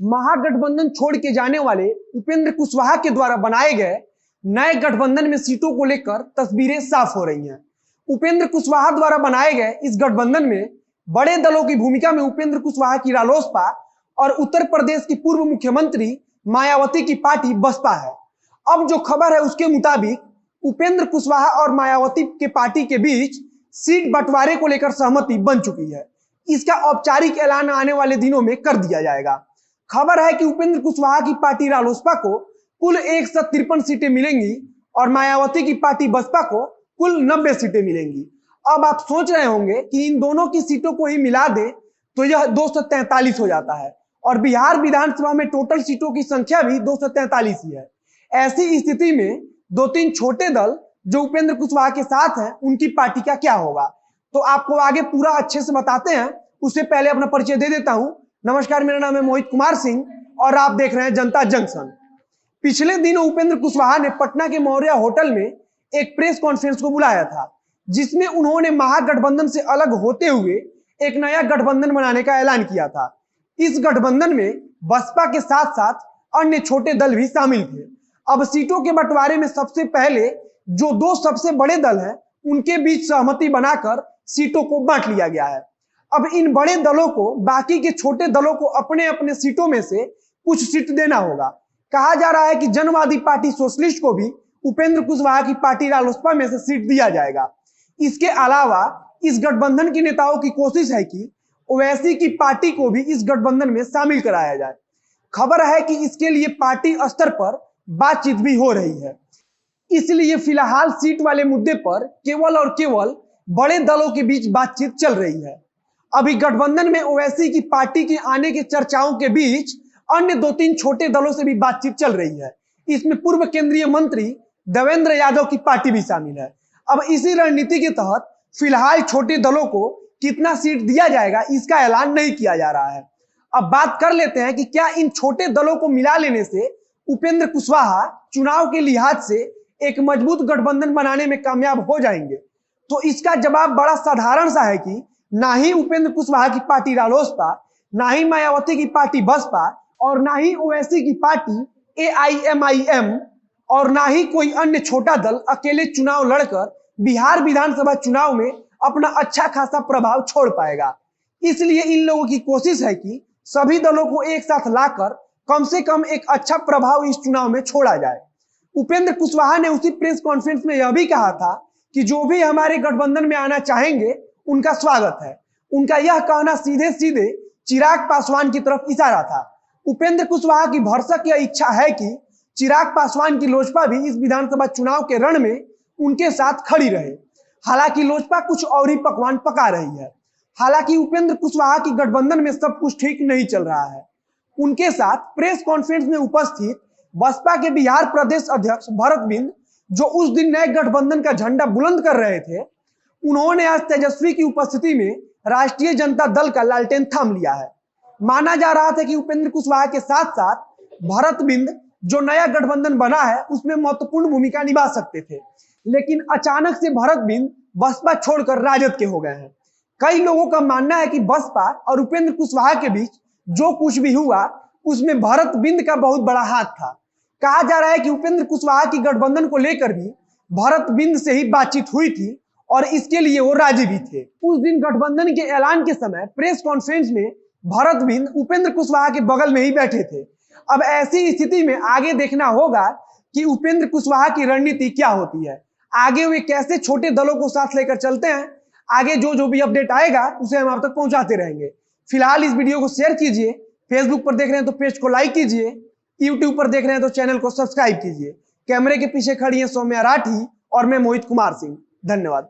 महागठबंधन छोड़ के जाने वाले उपेंद्र कुशवाहा के द्वारा बनाए गए नए गठबंधन में सीटों को लेकर तस्वीरें साफ हो रही हैं। उपेंद्र कुशवाहा द्वारा बनाए गए इस गठबंधन में बड़े दलों की भूमिका में उपेंद्र कुशवाहा की रालोसपा और उत्तर प्रदेश की पूर्व मुख्यमंत्री मायावती की पार्टी बसपा है। अब जो खबर है उसके मुताबिक उपेंद्र कुशवाहा और मायावती के पार्टी के बीच सीट बंटवारे को लेकर सहमति बन चुकी है। इसका औपचारिक ऐलान आने वाले दिनों में कर दिया जाएगा। खबर है कि उपेंद्र कुशवाहा की पार्टी रालोसपा को कुल 153 सीटें मिलेंगी और मायावती की पार्टी बसपा को कुल 90 सीटें मिलेंगी। अब आप सोच रहे होंगे कि इन दोनों की सीटों को ही मिला दे तो यह 243 हो जाता है और बिहार विधानसभा में टोटल सीटों की संख्या भी 243 ही है। ऐसी स्थिति में दो तीन छोटे दल जो उपेंद्र कुशवाहा के साथ हैं उनकी पार्टी का क्या होगा, तो आपको आगे पूरा अच्छे से बताते हैं। उससे पहले अपना परिचय दे देता हूं। नमस्कार, मेरा नाम है मोहित कुमार सिंह और आप देख रहे हैं जनता जंक्शन। पिछले दिनों उपेंद्र कुशवाहा ने पटना के मौर्या होटल में एक प्रेस कॉन्फ्रेंस को बुलाया था, जिसमें उन्होंने महागठबंधन से अलग होते हुए एक नया गठबंधन बनाने का ऐलान किया था। इस गठबंधन में बसपा के साथ साथ अन्य छोटे दल भी शामिल थे। अब सीटों के बंटवारे में सबसे पहले जो दो सबसे बड़े दल हैं उनके बीच सहमति बनाकर सीटों को बांट लिया गया है। अब इन बड़े दलों को बाकी के छोटे दलों को अपने अपने सीटों में से कुछ सीट देना होगा। कहा जा रहा है कि जनवादी पार्टी सोशलिस्ट को भी उपेंद्र कुशवाहा की पार्टी रालोसपा में से सीट दिया जाएगा। इसके अलावा इस गठबंधन के नेताओं की कोशिश है कि ओवैसी की पार्टी को भी इस गठबंधन में शामिल कराया जाए। खबर है कि इसके लिए पार्टी स्तर पर बातचीत भी हो रही है। इसलिए फिलहाल सीट वाले मुद्दे पर केवल और केवल बड़े दलों के बीच बातचीत चल रही है। अभी गठबंधन में ओवैसी की पार्टी के आने के चर्चाओं के बीच अन्य दो तीन छोटे दलों से भी बातचीत चल रही है। इसमें पूर्व केंद्रीय मंत्री देवेंद्र यादव की पार्टी भी शामिल है। अब इसी रणनीति के तहत फिलहाल छोटे दलों को कितना सीट दिया जाएगा इसका ऐलान नहीं किया जा रहा है। अब बात कर लेते हैं कि क्या इन छोटे दलों को मिला लेने से उपेंद्र कुशवाहा चुनाव के लिहाज से एक मजबूत गठबंधन बनाने में कामयाब हो जाएंगे। तो इसका जवाब बड़ा साधारण सा है कि ना ही उपेंद्र कुशवाहा की पार्टी रालोसपा, ना ही मायावती की पार्टी बसपा और ना ही ओवैसी की पार्टी AIMIM और ना ही कोई अन्य छोटा दल अकेले चुनाव लड़कर बिहार विधानसभा चुनाव में अपना अच्छा खासा प्रभाव छोड़ पाएगा। इसलिए इन लोगों की कोशिश है कि सभी दलों को एक साथ लाकर कम से कम एक अच्छा प्रभाव इस चुनाव में छोड़ा जाए। उपेंद्र कुशवाहा ने उसी प्रेस कॉन्फ्रेंस में यह भी कहा था कि जो भी हमारे गठबंधन में आना चाहेंगे उनका स्वागत है। उनका यह कहना सीधे सीधे चिराग पासवान की तरफ इशारा था। उपेंद्र कुशवाहा की भरसक यह इच्छा है कि चिराग पासवान की लोजपा भी इस विधानसभा चुनाव के रण में उनके साथ खड़ी रहे। हालांकि लोजपा कुछ और ही पकवान पका रही है। हालांकि उपेंद्र कुशवाहा की गठबंधन में सब कुछ ठीक नहीं चल रहा है। उनके साथ प्रेस कॉन्फ्रेंस में उपस्थित बसपा के बिहार प्रदेश अध्यक्ष भरत बिंद, जो उस दिन नए गठबंधन का झंडा बुलंद कर रहे थे, उन्होंने आज तेजस्वी की उपस्थिति में राष्ट्रीय जनता दल का लालटेन थाम लिया है। माना जा रहा था कि उपेंद्र कुशवाहा के साथ साथ भरत बिंद जो नया गठबंधन बना है उसमें महत्वपूर्ण भूमिका निभा सकते थे, लेकिन अचानक से भरत बिंद बसपा छोड़कर राजद के हो गए हैं। कई लोगों का मानना है कि बसपा और उपेंद्र कुशवाहा के बीच जो कुछ भी हुआ उसमें भरत बिंद का बहुत बड़ा हाथ था। कहा जा रहा है कि उपेंद्र कुशवाहा की गठबंधन को लेकर भी भरत बिंद से ही बातचीत हुई थी और इसके लिए वो राजी भी थे। उस दिन गठबंधन के ऐलान के समय प्रेस कॉन्फ्रेंस में भरत बिंद उपेंद्र कुशवाहा के बगल में ही बैठे थे। अब ऐसी स्थिति में आगे देखना होगा कि उपेंद्र कुशवाहा की रणनीति क्या होती है, आगे वे कैसे छोटे दलों को साथ लेकर चलते हैं। आगे जो भी अपडेट आएगा उसे हम आप तक पहुंचाते रहेंगे। फिलहाल इस वीडियो को शेयर कीजिए, फेसबुक पर देख रहे हैं तो पेज को लाइक कीजिए, यूट्यूब पर देख रहे हैं तो चैनल को सब्सक्राइब कीजिए। कैमरे के पीछे खड़ी है सौम्या राठी और मैं मोहित कुमार सिंह। धन्यवाद।